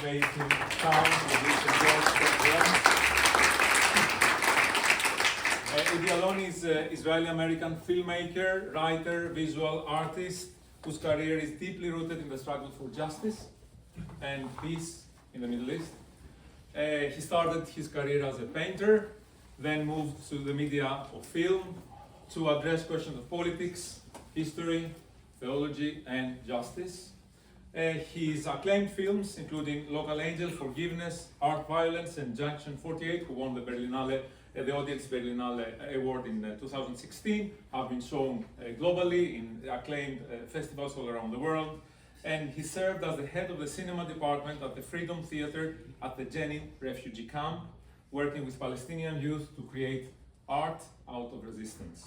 make him come with this endorsed program. Udi Aloni is an Israeli-American filmmaker, writer, visual artist, whose career is deeply rooted in the struggle for justice and peace in the Middle East. He started his career as a painter, then moved to the media of film to address questions of politics, history, theology, and justice. His acclaimed films, including Local Angel, Forgiveness, Art Violence, and Junction 48, who won the the Audience Berlinale Award in 2016, have been shown globally in acclaimed festivals all around the world. And he served as the head of the cinema department at the Freedom Theater at the Jenin refugee camp, working with Palestinian youth to create art out of resistance.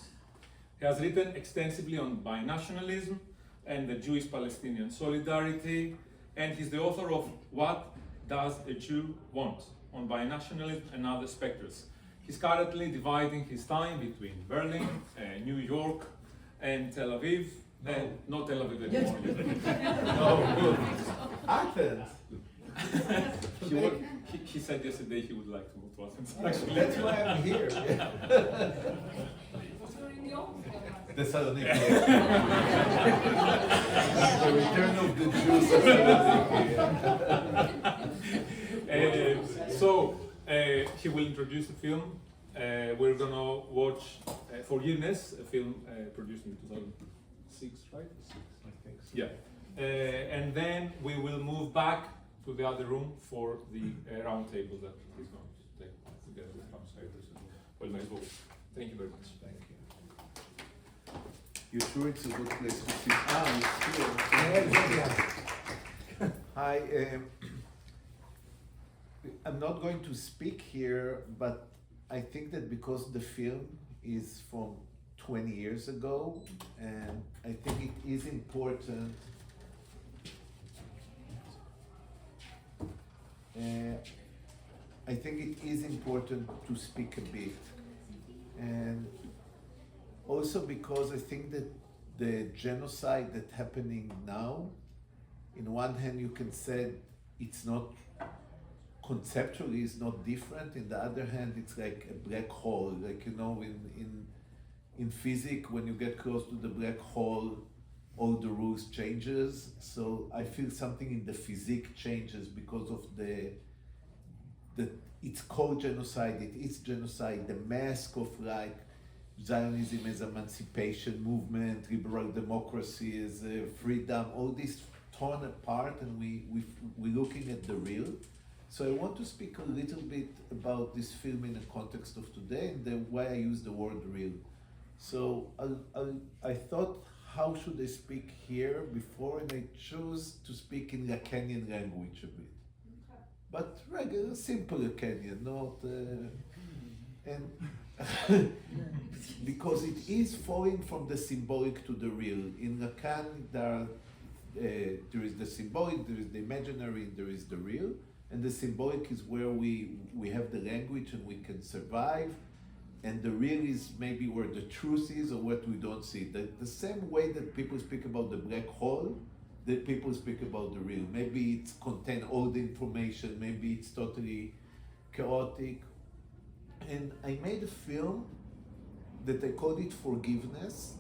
He has written extensively on binationalism and the Jewish-Palestinian solidarity, and he's the author of What Does a Jew Want? On binationalism and other specters. He's currently dividing his time between Berlin, New York, and Tel Aviv. Not Tel Aviv anymore. No, good. Athens. He said yesterday he would like to move to Athens. Actually, That's why I'm here. Thessaloniki. The return of the Jews of Thessaloniki. So he will introduce the film. We're gonna watch Forgiveness, a film produced in 2006, right? I think so. Yeah. And then we will move back to the other room for the round table that he's going to take together with Ramsayers. Well, my book. Thank you very much. Thank you. You sure it's a good place to sit? It's here. Hi. I'm not going to speak here, but I think that because the film is from 20 years ago, and I think it is important. I think it is important to speak a bit, and also because I think that the genocide that's happening now, in one hand you can say it's not conceptually it's not different. In the other hand, it's like a black hole. Like, you know, in physics, when you get close to the black hole, all the rules changes. So I feel something in the physics changes because of it's called genocide. It is genocide. The mask of like Zionism as emancipation movement, liberal democracy as freedom, all this torn apart, and we're looking at the real. So I want to speak a little bit about this film in the context of today and why I use the word real. So I thought, how should I speak here before, and I chose to speak in Lacanian language a bit. But regular, simple Lacanian, not... and because it is falling from the symbolic to the real. In Lacan, there is the symbolic, there is the imaginary, and there is the real. And the symbolic is where we have the language and we can survive. And the real is maybe where the truth is or what we don't see. The same way that people speak about the black hole, that people speak about the real. Maybe it's contain all the information, maybe it's totally chaotic. And I made a film that I called it Forgiveness.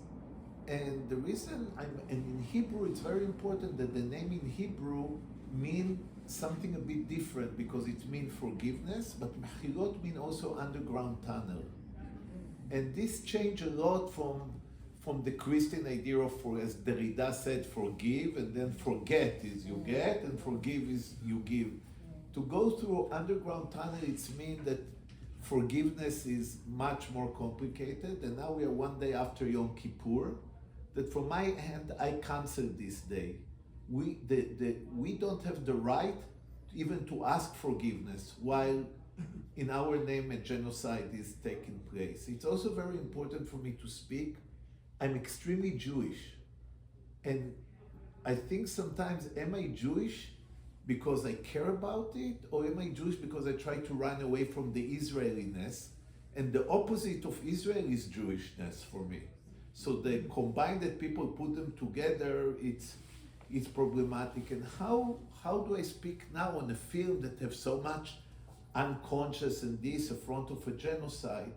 And the reason and in Hebrew, it's very important that the name in Hebrew means something a bit different, because it means forgiveness, but Mechilot means also underground tunnel. And this changed a lot from the Christian idea of, as Derrida said, forgive, and then forget is you get, and forgive is you give. To go through underground tunnel, it's mean that forgiveness is much more complicated, and now we are one day after Yom Kippur, that from my hand, I cancel this day. We don't have the right even to ask forgiveness while in our name a genocide is taking place. It's also very important for me to speak. I'm extremely Jewish, and I think sometimes, am I Jewish because I care about it, or am I Jewish because I try to run away from the Israeliness? And the opposite of Israel is Jewishness for me. So the combined that people put them together, it's problematic. And how how do I speak now on a film that have so much unconscious and this, a front of a genocide?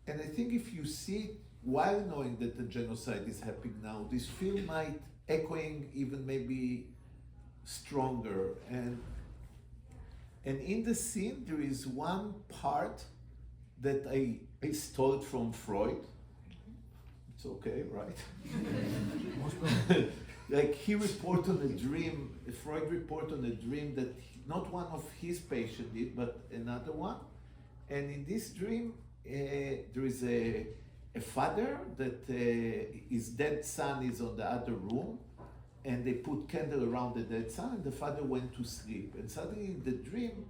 And I think if you see it while knowing that the genocide is happening now, this film might echoing even maybe stronger. And in the scene, there is one part that I stole from Freud. It's okay, right? Like he reported on a dream, Freud reported on a dream that not one of his patients did, but another one. And in this dream, there is a father that his dead son is on the other room, and they put candle around the dead son, and the father went to sleep. And suddenly in the dream,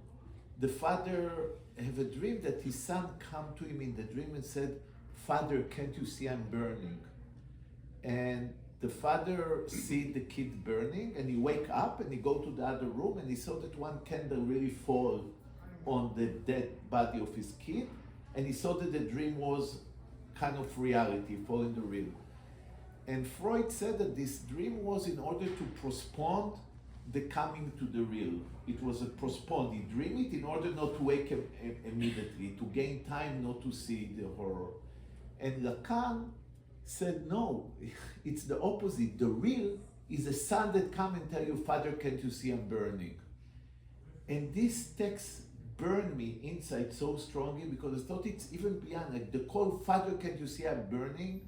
the father have a dream that his son come to him in the dream and said, "Father, can't you see I'm burning?" And the father see the kid burning, and he wake up and he go to the other room, and he saw that one candle really fall on the dead body of his kid, and he saw that the dream was kind of reality, falling the real. And Freud said that this dream was in order to postpone the coming to the real. It was a postpone. He dreamed it in order not to wake him immediately, to gain time not to see the horror. And Lacan said, no, it's the opposite. The real is a son that come and tell you, "Father, can't you see I'm burning?" And this text burned me inside so strongly, because I thought it's even beyond, like the call, "Father, can't you see I'm burning?"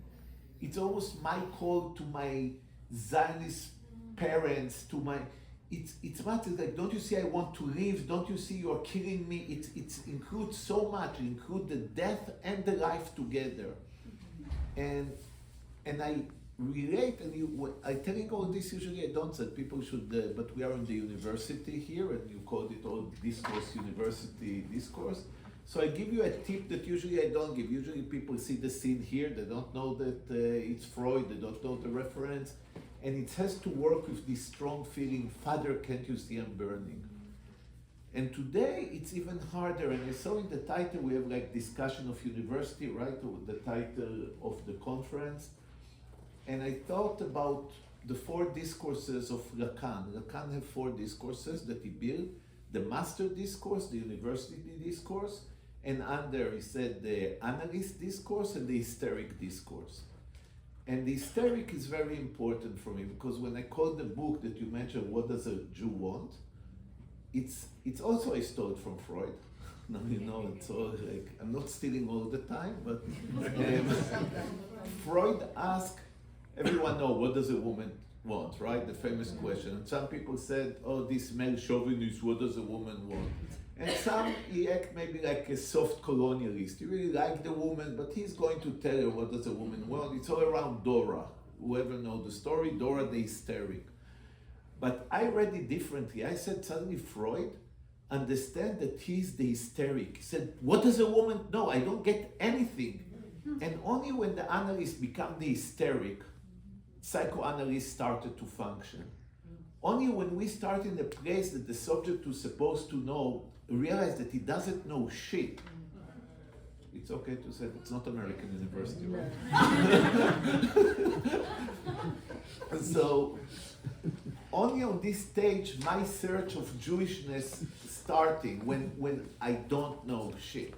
It's almost my call to my Zionist parents, to my, it's much like, don't you see I want to live? Don't you see you're killing me? It includes so much, it includes the death and the life together. And I relate, and I telling all this, usually I don't say people should, but we are in the university here, and you called it all discourse, university discourse. So I give you a tip that usually I don't give. Usually people see the scene here, they don't know that it's Freud, they don't know the reference, and it has to work with this strong feeling, "Father, can't you see I'm burning?" And today it's even harder, and I saw in the title we have like discussion of university, right, or the title of the conference. And I thought about the 4 discourses of Lacan. Lacan have 4 discourses that he built: the master discourse, the university discourse, and under he said the analyst discourse and the hysteric discourse. And the hysteric is very important for me, because when I called the book that you mentioned, "What Does a Jew Want?" It's also I stole it from Freud. Now you know, it's all like, I'm not stealing all the time, but Freud asked, everyone know what does a woman want, right? The famous question. And some people said, "Oh, this male chauvinist, what does a woman want?" And some, he act maybe like a soft colonialist. He really like the woman, but he's going to tell her what does a woman want. It's all around Dora. Whoever knows the story, Dora the hysteric. But I read it differently. I said suddenly Freud understand that he's the hysteric. He said, "What does a woman know? I don't get anything." And only when the analyst become the hysteric, psychoanalysts started to function. Only when we start in the place that the subject is supposed to know, realize that he doesn't know shit. It's okay to say it's not American university, right? So, only on this stage, my search of Jewishness starting when I don't know shit.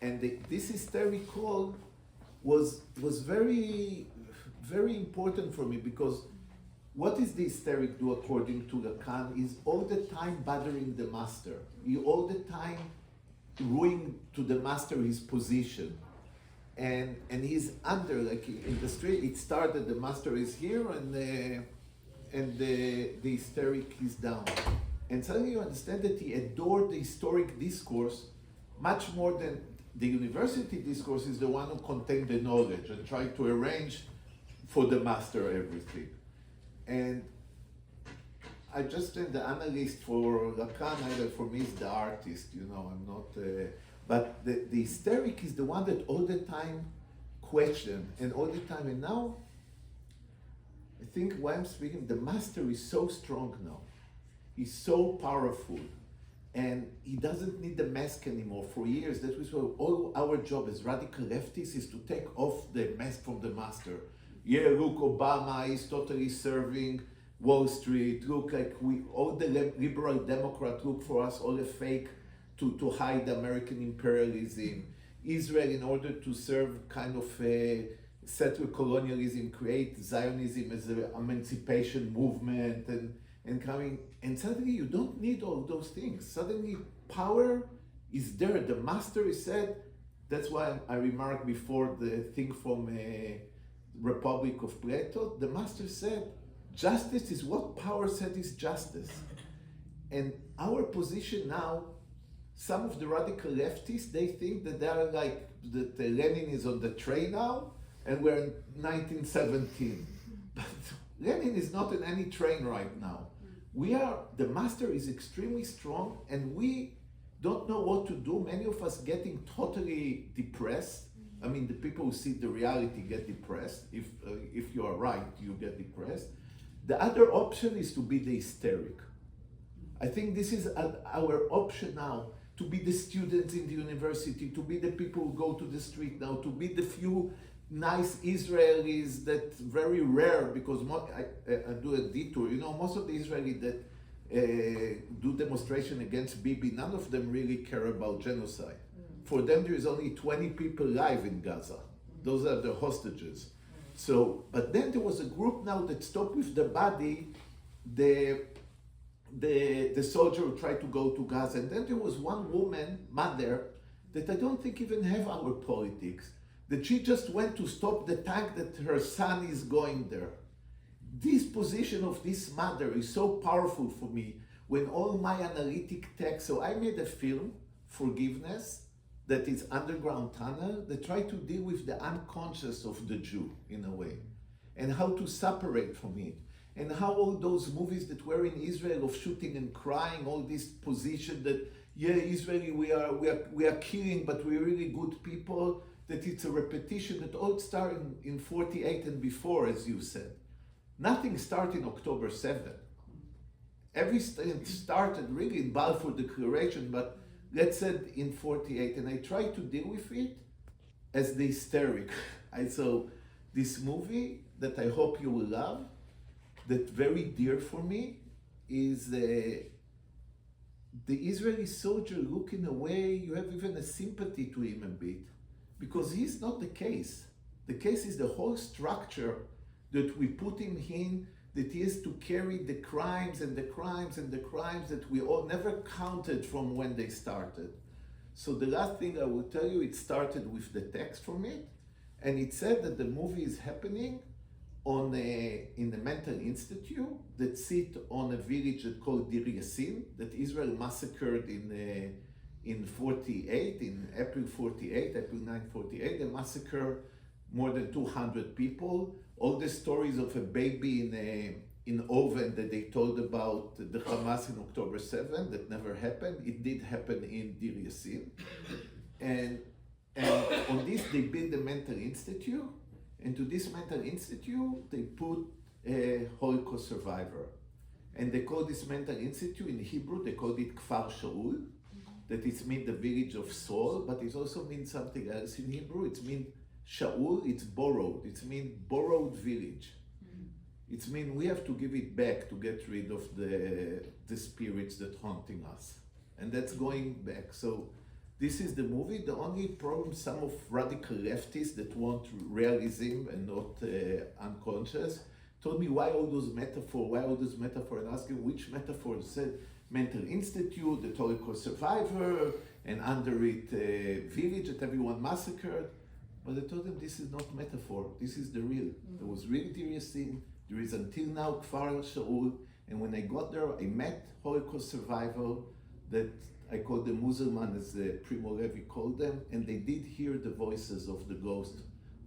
And this hysterical was very, very important for me, because what is the hysteric do according to Lacan is all the time bothering the master. He all the time ruining to the master his position. And he's under, like in the street, it started, the master is here and the hysteric is down. And suddenly you understand that he adored the historic discourse much more than the university discourse is the one who contained the knowledge and tried to arrange for the master everything. And I just am the analyst for Lacan, either for me is the artist, you know, I'm not, but the hysteric is the one that all the time question and all the time, and now I think while I'm speaking, the master is so strong now. He's so powerful, and he doesn't need the mask anymore. For years, that was all our job as radical leftists is to take off the mask from the master. Yeah, look, Obama is totally serving Wall Street, look like all the liberal Democrats look for us all a fake to hide American imperialism. Israel, in order to serve kind of a settler colonialism, create Zionism as an emancipation movement and coming, and suddenly you don't need all those things. Suddenly power is there. The master is said, that's why I remarked before the thing from Republic of Plato, the master said, justice is what power said is justice. And our position now, some of the radical leftists, they think that they are like, that Lenin is on the train now, and we're in 1917. But Lenin is not in any train right now. The master is extremely strong, and we don't know what to do. Many of us getting totally depressed. I mean, the people who see the reality get depressed. If you are right, you get depressed. The other option is to be the hysteric. I think this is our option now, to be the students in the university, to be the people who go to the street now, to be the few nice Israelis that very rare, because I do a detour, most of the Israelis that do demonstration against Bibi, none of them really care about genocide. For them, there is only 20 people alive in Gaza. Those are the hostages. So, but then there was a group now that stopped with the body, the soldier who tried to go to Gaza. And then there was one woman, mother, that I don't think even have our politics, that she just went to stop the tank that her son is going there. This position of this mother is so powerful for me when all my analytic text, so I made a film, Forgiveness, that is underground tunnel, that try to deal with the unconscious of the Jew in a way, and how to separate from it, and how all those movies that were in Israel of shooting and crying, all this position that, yeah, Israeli, we are killing, but we're really good people, that it's a repetition that all started in 48 and before, as you said. Nothing started in October 7th. Everything started really in Balfour Declaration, but let's say in 48, and I try to deal with it as the hysteric. I saw this movie that I hope you will love, that very dear for me, is the Israeli soldier looking away. You have even a sympathy to him a bit, because he's not the case. The case is the whole structure that we put him in, that he has to carry the crimes and the crimes and the crimes that we all never counted from when they started. So the last thing I will tell you, it started with the text from it, and it said that the movie is happening in a mental institute that sit on a village called Dir Yassin, that Israel massacred in 48, in April 48, April 9, 48, they massacred more than 200 people. All the stories of a baby in oven that they told about the Hamas in October 7, that never happened. It did happen in Dir Yassin. And on this, they built a mental institute. And to this mental institute, they put a Holocaust survivor. And they call this mental institute, in Hebrew, they called it Kfar Shaul, that it means the village of Saul, but it also means something else in Hebrew. It means Shaul, it's borrowed. It means borrowed village. It means we have to give it back to get rid of the spirits that haunting us. And that's going back. So this is the movie. The only problem, some of radical leftists that want realism and not unconscious, told me why all those metaphors, and asking which metaphor. Said mental institute, the Holocaust survivor, and under it village that everyone massacred. But I told them this is not metaphor, this is the real. There was really Dir Yassin, there is until now Kfar Shaul, and when I got there, I met Holocaust survivor that I called them Muzelman, as Primo Levi called them, and they did hear the voices of the ghost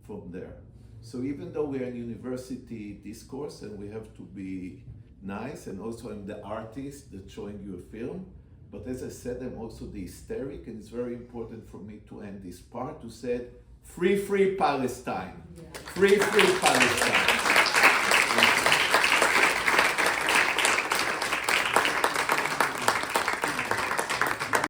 from there. So even though we are in university discourse and we have to be nice, and also I'm the artist that's showing you a film, but as I said, I'm also the hysteric, and it's very important for me to end this part to say, free Palestine. Yeah. Free Palestine.